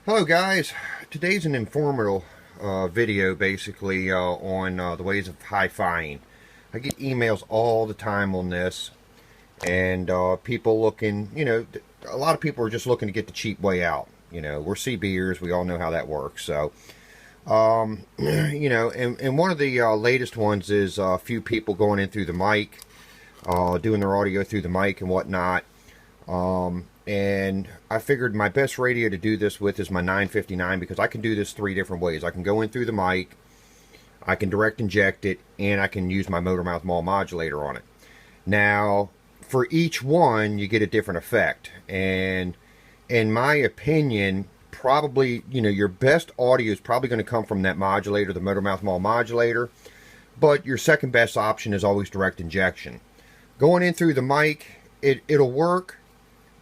Hello guys, today's an informative video basically on the ways of HiFiing. I get emails all the time on this, and people looking, a lot of people are just looking to get the cheap way out. We're CBers, we all know how that works. So, and one of the latest ones is a few people going in through the mic, doing their audio through the mic and whatnot. And I figured my best radio to do this with is my 959 because I can do this three different ways. I can go in through the mic, I can direct inject it, and I can use my motor mouth mall modulator on it. Now, for each one, you get a different effect. And in my opinion, probably, your best audio is probably going to come from that modulator, the motor mouth mall modulator. But your second best option is always direct injection. Going in through the mic, it'll work.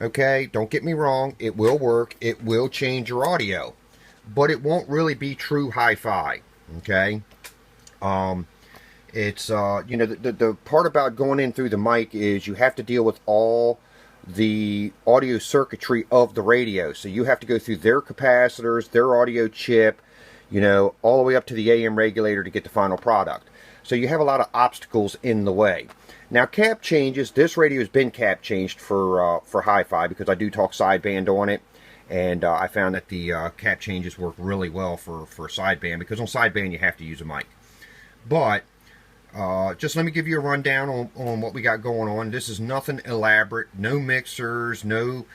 Okay, don't get me wrong, it will work, it will change your audio, but it won't really be true hi-fi. Okay, it's the part about going in through the mic is you have to deal with all the audio circuitry of the radio. So you have to go through their capacitors, their audio chip, all the way up to the AM regulator to get the final product. So you have a lot of obstacles in the way. Now, cap changes, this radio has been cap changed for hi-fi because I do talk sideband on it, and I found that the cap changes work really well for sideband, because on sideband you have to use a mic. But just let me give you a rundown on what we got going on. This is nothing elaborate, no mixers, no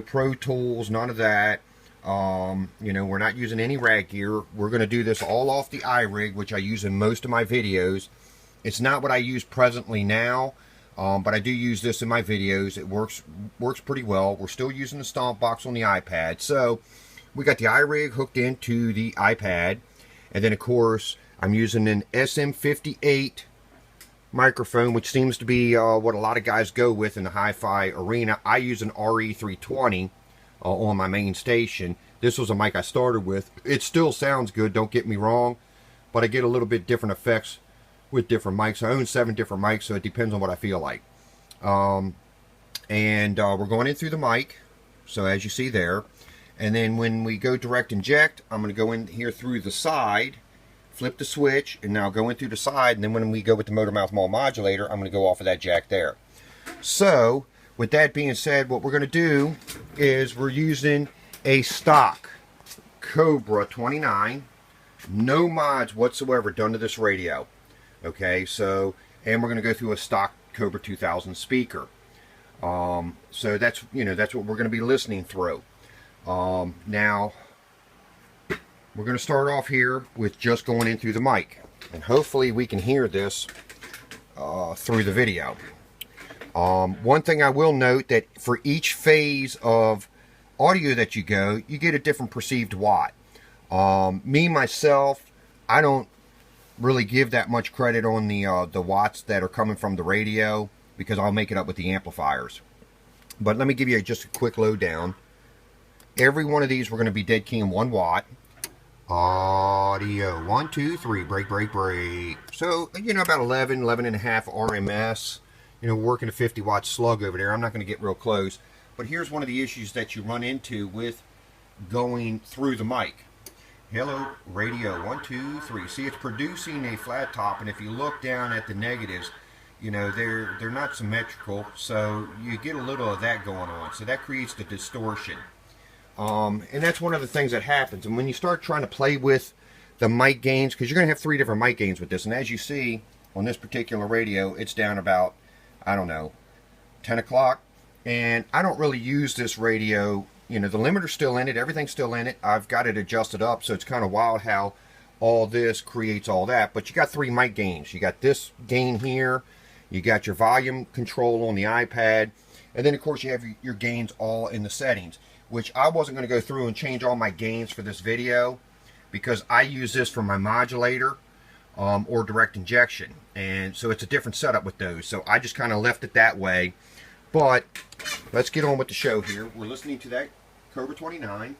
Pro Tools, none of that. We're not using any rag gear. We're going to do this all off the iRig, which I use in most of my videos. It's not what I use presently now, but I do use this in my videos. It works pretty well. We're still using the stomp box on the iPad. So we got the iRig hooked into the iPad, and then of course I'm using an SM58 microphone, which seems to be what a lot of guys go with in the hi-fi arena. I use an RE320 on my main station. This was a mic I started with. It still sounds good, don't get me wrong, but I get a little bit different effects with different mics. I own 7 different mics, so it depends on what I feel like. We're going in through the mic, so as you see there. And then when we go direct inject, I'm going to go in here through the side, flip the switch, and now go in through the side. And then when we go with the motor mouth mall modulator, I'm going to go off of that jack there. So, with that being said, what we're going to do is we're using a stock Cobra 29. No mods whatsoever done to this radio. Okay, so, and we're going to go through a stock Cobra 2000 speaker. So that's what we're going to be listening through. Now, we're going to start off here with just going in through the mic, and hopefully we can hear this through the video. One thing I will note, that for each phase of audio that you go, you get a different perceived watt. Myself, I don't really give that much credit on the watts that are coming from the radio, because I'll make it up with the amplifiers. But let me give you just a quick lowdown. Every one of these we're going to be dead keying 1 watt. Audio 1 2 3 break break break. So about 11 and a half RMS. Working a 50 watt slug over there. I'm not going to get real close, but here's one of the issues that you run into with going through the mic. Hello, radio 1 2 3. See, it's producing a flat top, and if you look down at the negatives, they're not symmetrical, so you get a little of that going on. So that creates the distortion, and that's one of the things that happens. And when you start trying to play with the mic gains, because you're going to have 3 different mic gains with this, and as you see on this particular radio, it's down about, I don't know, 10 o'clock, and I don't really use this radio. The limiter's still in it, everything's still in it. I've got it adjusted up, so it's kind of wild how all this creates all that. But you got 3 mic gains. You got this gain here, you got your volume control on the iPad, and then of course you have your gains all in the settings, which I wasn't going to go through and change all my gains for this video, because I use this for my modulator or direct injection, and so it's a different setup with those. So I just kind of left it that way. But let's get on with the show here. We're listening to that Cobra 29,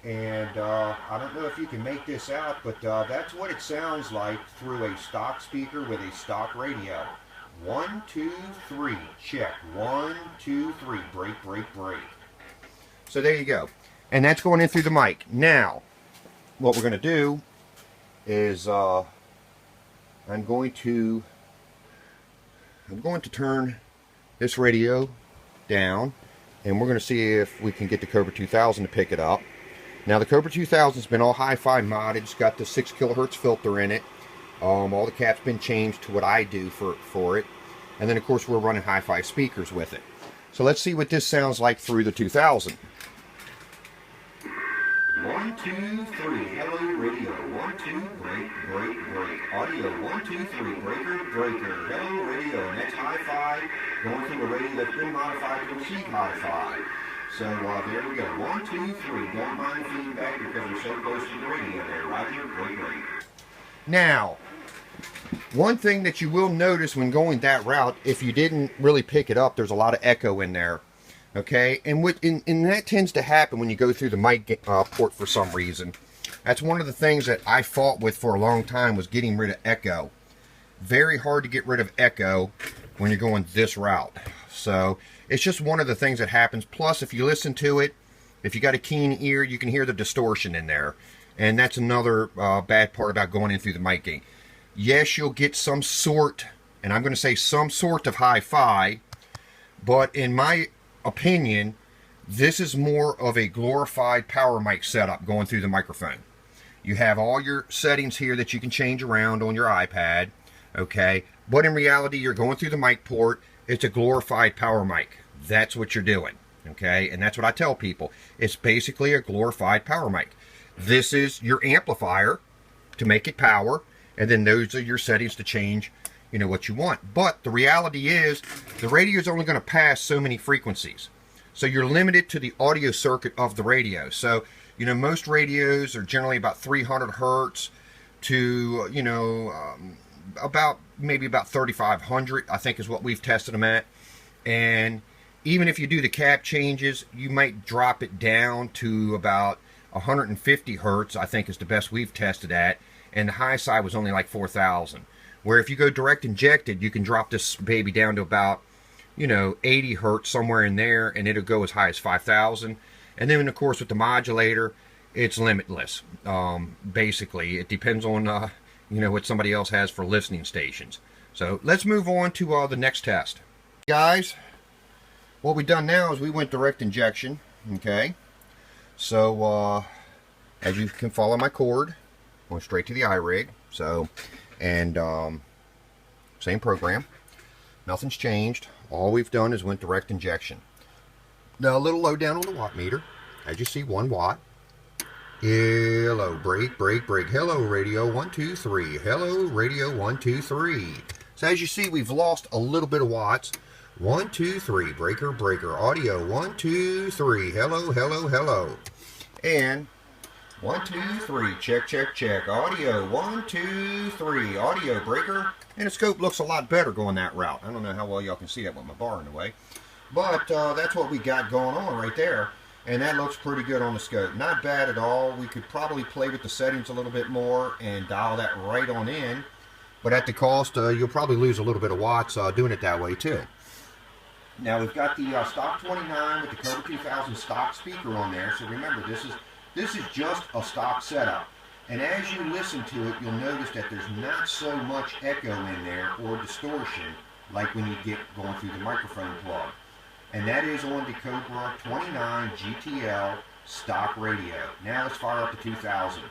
and I don't know if you can make this out, but that's what it sounds like through a stock speaker with a stock radio. 1 2 3 check. 1 2 3 break break break. So there you go. And that's going in through the mic. Now, what we're going to do is I'm going to turn this radio down, and we're going to see if we can get the Cobra 2000 to pick it up. Now the Cobra 2000 has been all HiFi modded. It's got the 6 kilohertz filter in it. All the caps been changed to what I do for it. And then of course we're running HiFi speakers with it. So let's see what this sounds like through the 2000. 1, 2, 3, hello radio. 1, 2, break. Audio, 1, 2, 3, breaker, hello radio. And that's HiFi going through a radio that's been modified to receive HiFi. So there we go. 1, 2, 3. Don't mind the feedback because we're so close to the radio there. Roger, great. Now, one thing that you will notice when going that route, if you didn't really pick it up, there's a lot of echo in there. Okay, and that tends to happen when you go through the mic port for some reason. That's one of the things that I fought with for a long time, was getting rid of echo. Very hard to get rid of echo when you're going this route. So it's just one of the things that happens. Plus, if you listen to it, if you got a keen ear, you can hear the distortion in there. And that's another bad part about going in through the mic gate. Yes, you'll get some sort, and I'm going to say some sort of HiFi, but in my opinion, this is more of a glorified power mic setup going through the microphone. You have all your settings here that you can change around on your iPad, okay? But in reality, you're going through the mic port. It's a glorified power mic. That's what you're doing, okay? And that's what I tell people. It's basically a glorified power mic. This is your amplifier to make it power, and then those are your settings to change, you know, what you want. But the reality is the radio is only going to pass so many frequencies, so you're limited to the audio circuit of the radio. So, you know, most radios are generally about 300 hertz to, you know, maybe about 3500, I think is what we've tested them at. And even if you do the cap changes, you might drop it down to about 150 hertz, I think is the best we've tested at, and the high side was only like 4000. Where if you go direct injected, you can drop this baby down to about, you know, 80 hertz, somewhere in there, and it'll go as high as 5000. And then, of course, with the modulator, it's limitless. Basically, it depends on, you know, what somebody else has for listening stations. So let's move on to the next test. Guys, what we've done now is we went direct injection, okay? So, as you can follow my cord, going straight to the iRig. So, and same program, nothing's changed. All we've done is went direct injection. Now a little low down on the watt meter, as you see, 1 watt. Hello, break. Hello, radio, 1, 2, 3. Hello, radio, 1, 2, 3. So as you see, we've lost a little bit of watts. 1, 2, 3. Breaker. Audio, 1, 2, 3. Hello. And 1, 2, 3. Check. Audio, 1, 2, 3. Audio, breaker. And the scope looks a lot better going that route. I don't know how well y'all can see that with my bar in the way. But that's what we got going on right there. And that looks pretty good on the scope. Not bad at all. We could probably play with the settings a little bit more and dial that right on in. But at the cost, you'll probably lose a little bit of watts doing it that way too. Now we've got the stock 29 with the Cobra 2000 stock speaker on there. So remember, this is just a stock setup. And as you listen to it, you'll notice that there's not so much echo in there or distortion like when you get going through the microphone plug. And that is on the Cobra 29 GTL stock radio. Now let's fire up the 2000.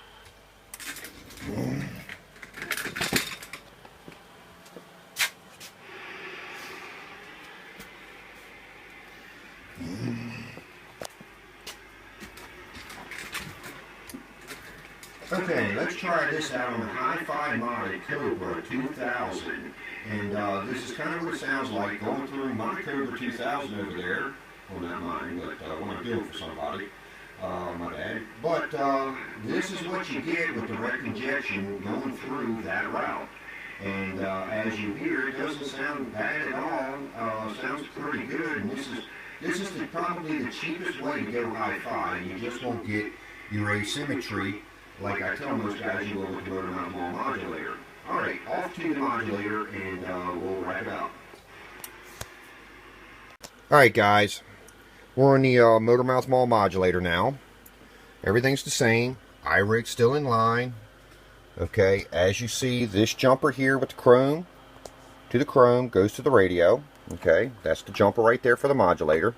Okay, let's try this out on the HiFi modded Cobra 2000. And this is kind of what it sounds like going through my Cobra 2000 over there. Well, not mine, but when I'm doing for somebody. My bad. But this is what you get with direct injection going through that route. And as you hear, it doesn't sound bad at all. Sounds pretty good. And this is probably the cheapest way to go HiFi. You just won't get your asymmetry like I tell most guys you will with the motor mount small modulator. Alright, off to the modulator and we'll wrap it up. Alright guys, we're on the motor mouth small modulator now. Everything's the same. iRig's still in line. Okay, as you see, this jumper here with the chrome to the chrome goes to the radio. Okay, that's the jumper right there for the modulator.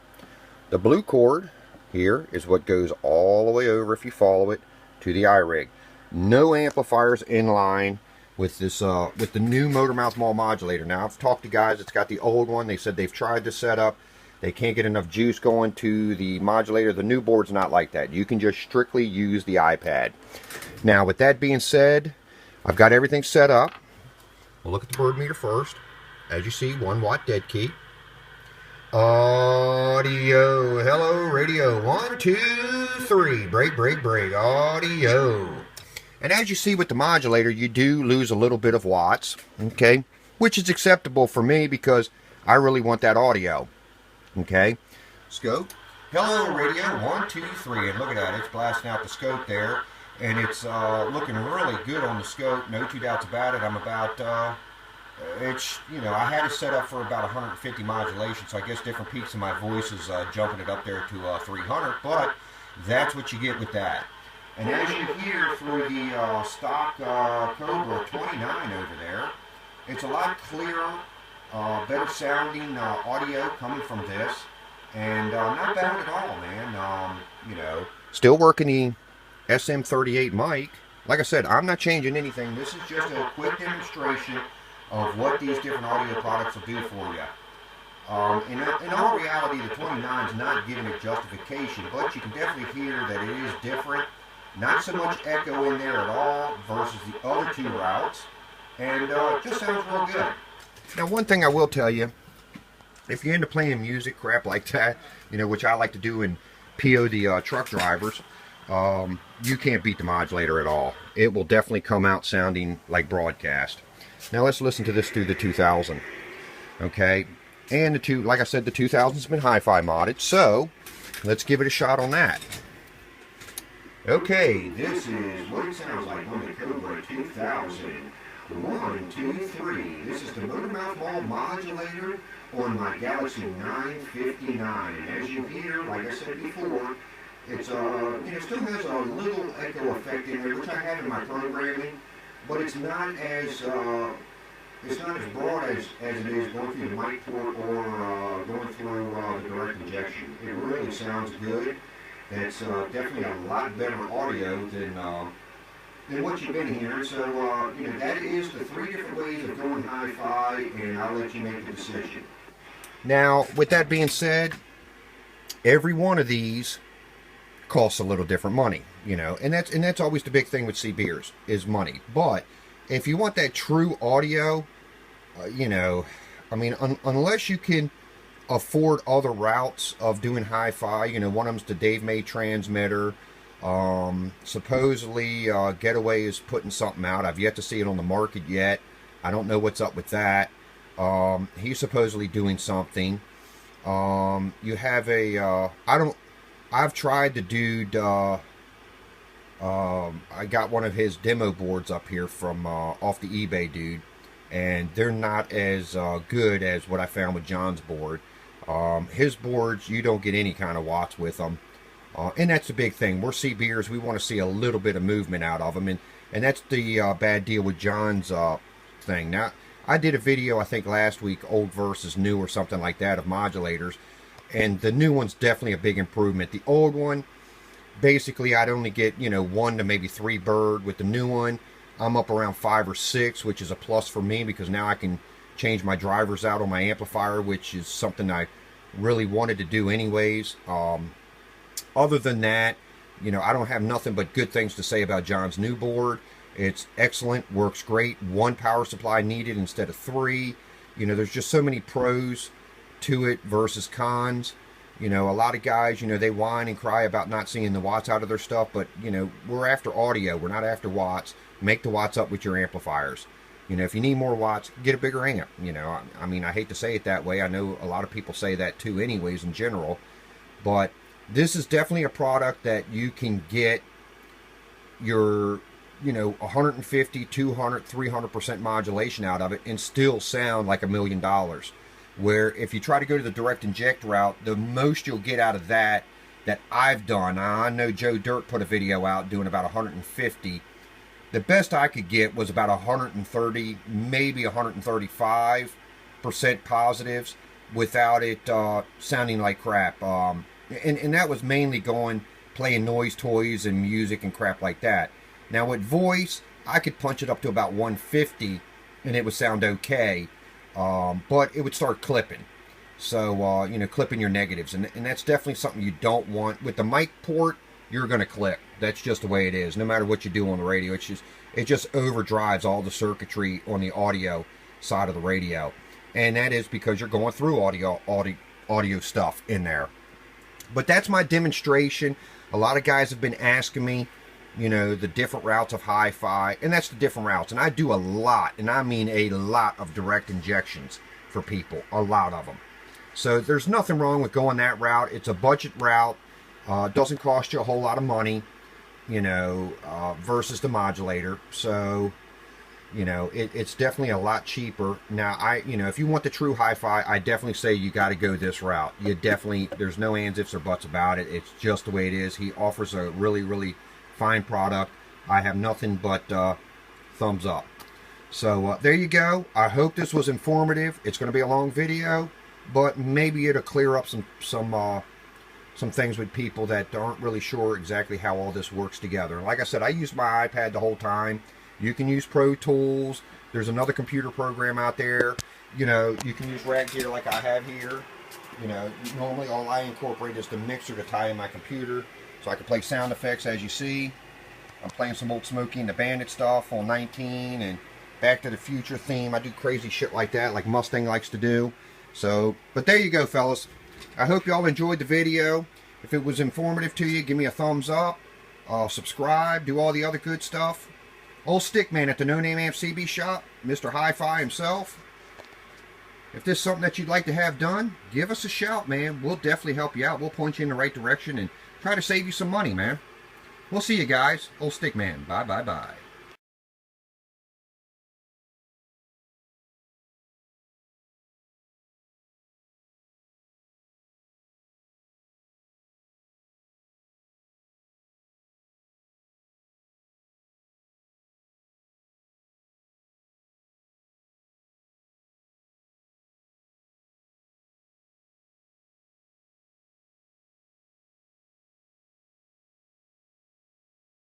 The blue cord here is what goes all the way over, if you follow it, to the iRig. No amplifiers in line with this with the new motor mouth mall modulator. Now, I've talked to guys that's got the old one. They said they've tried the setup. They can't get enough juice going to the modulator. The new board's not like that. You can just strictly use the iPad. Now, with that being said, I've got everything set up. We'll look at the bird meter first. As you see, 1 watt dead key. Audio, hello, radio, 1, 2, 3, break, break, break, audio. And as you see with the modulator, you do lose a little bit of watts, okay, which is acceptable for me because I really want that audio, okay. Scope, hello, radio, 1, 2, 3, and look at that, it's blasting out the scope there, and it's looking really good on the scope, no two doubts about it. I'm about, it's, you know, I had it set up for about 150 modulation, so I guess different peaks in my voice is jumping it up there to 300, but that's what you get with that. And as you hear through the stock Cobra 29 over there, it's a lot clearer, better sounding audio coming from this, and not bad at all, man. You know, still working the SM38 mic. Like I said, I'm not changing anything. This is just a quick demonstration of what these different audio products will do for you. In all reality, the 29 is not giving a justification, but you can definitely hear that it is different. Not so much echo in there at all versus the other two routes, and it just sounds real good. Now, one thing I will tell you, if you're into playing music, crap like that, you know, which I like to do and PO the truck drivers, you can't beat the modulator at all. It will definitely come out sounding like broadcast. Now let's listen to this through the 2000. Okay, and like I said, the 2000's been HiFi modded, so let's give it a shot on that. Okay, this is what it sounds like on the Cobra 2000. 1, 2, 3. This is the motor mouth mall modulator on my Galaxy 959. As you hear, like I said before, it's you know, still has a little echo effect in there, which I have in my programming, but it's not as broad as it is going through the mic port or going through the direct injection. It really sounds good. It's definitely a lot better audio than what you've been hearing. So you know, that is the 3 different ways of going hi-fi, and I'll let you make the decision. Now, with that being said, every one of these costs a little different money, you know, and that's always the big thing with CBers is money. But if you want that true audio, you know, I mean, unless you can afford other routes of doing hi-fi, you know, one of them's the Dave May transmitter. Supposedly Getaway is putting something out. I've yet to see it on the market yet. I don't know what's up with that. He's supposedly doing something. You have a I've tried the dude, I got one of his demo boards up here from off the eBay dude, and they're not as good as what I found with John's board. His boards, you don't get any kind of watts with them, and that's the big thing. We're CBers, we want to see a little bit of movement out of them, and that's the bad deal with John's thing. Now, I did a video, I think last week, old versus new or something like that, of modulators, and the new one's definitely a big improvement. The old one, basically I'd only get, you know, 1 to maybe 3 bird. With the new one, I'm up around 5 or 6, which is a plus for me because now I can change my drivers out on my amplifier, which is something I really wanted to do anyways. Other than that, you know, I don't have nothing but good things to say about John's new board. It's excellent, works great. 1 power supply needed instead of 3. You know, there's just so many pros to it versus cons. You know, a lot of guys, you know, they whine and cry about not seeing the watts out of their stuff, but, you know, we're after audio. We're not after watts. Make the watts up with your amplifiers. You know, if you need more watts, get a bigger amp. You know, I mean, I hate to say it that way. I know a lot of people say that too anyways in general. But this is definitely a product that you can get your, you know, 150, 200, 300% modulation out of it and still sound like $1 million. Where if you try to go to the direct inject route, the most you'll get out of that that I've done. I know Joe Dirt put a video out doing about 150. The best I could get was about 130, maybe 135% positives without it sounding like crap. And that was mainly playing noise toys and music and crap like that. Now with voice, I could punch it up to about 150 and it would sound okay, but it would start clipping. So, you know, clipping your negatives. And that's definitely something you don't want. With the mic port, you're going to clip. That's just the way it is. No matter what you do on the radio, it just overdrives all the circuitry on the audio side of the radio. And that is because you're going through audio stuff in there. But that's my demonstration. A lot of guys have been asking me, you know, the different routes of HiFi, and that's the different routes. And I do a lot, and I mean a lot of direct injections for people, a lot of them. So there's nothing wrong with going that route. It's a budget route. It doesn't cost you a whole lot of money, you know, versus the modulator. So, you know, it's definitely a lot cheaper. Now, you know, if you want the true HiFi, I definitely say you got to go this route. You definitely, there's no ands, ifs, or buts about it. It's just the way it is. He offers a really, really fine product. I have nothing but thumbs up. So there you go. I hope this was informative. It's going to be a long video, but maybe it'll clear up some things with people that aren't really sure exactly how all this works together. Like I said, I used my iPad the whole time. You can use Pro Tools. There's another computer program out there. You know, you can use Rag Gear like I have here. You know, normally all I incorporate is the mixer to tie in my computer, so I can play sound effects. As you see, I'm playing some old Smokey and the Bandit stuff on 19 and Back to the Future theme. I do crazy shit like that, like Mustang likes to do. So, but there you go, fellas. I hope y'all enjoyed the video. If it was informative to you, give me a thumbs up. Subscribe. Do all the other good stuff. Old Stickman at the No Name Amp CB shop, Mr. HiFi himself. If this is something that you'd like to have done, give us a shout, man. We'll definitely help you out. We'll point you in the right direction and try to save you some money, man. We'll see you guys. Old Stickman. Bye, bye, bye.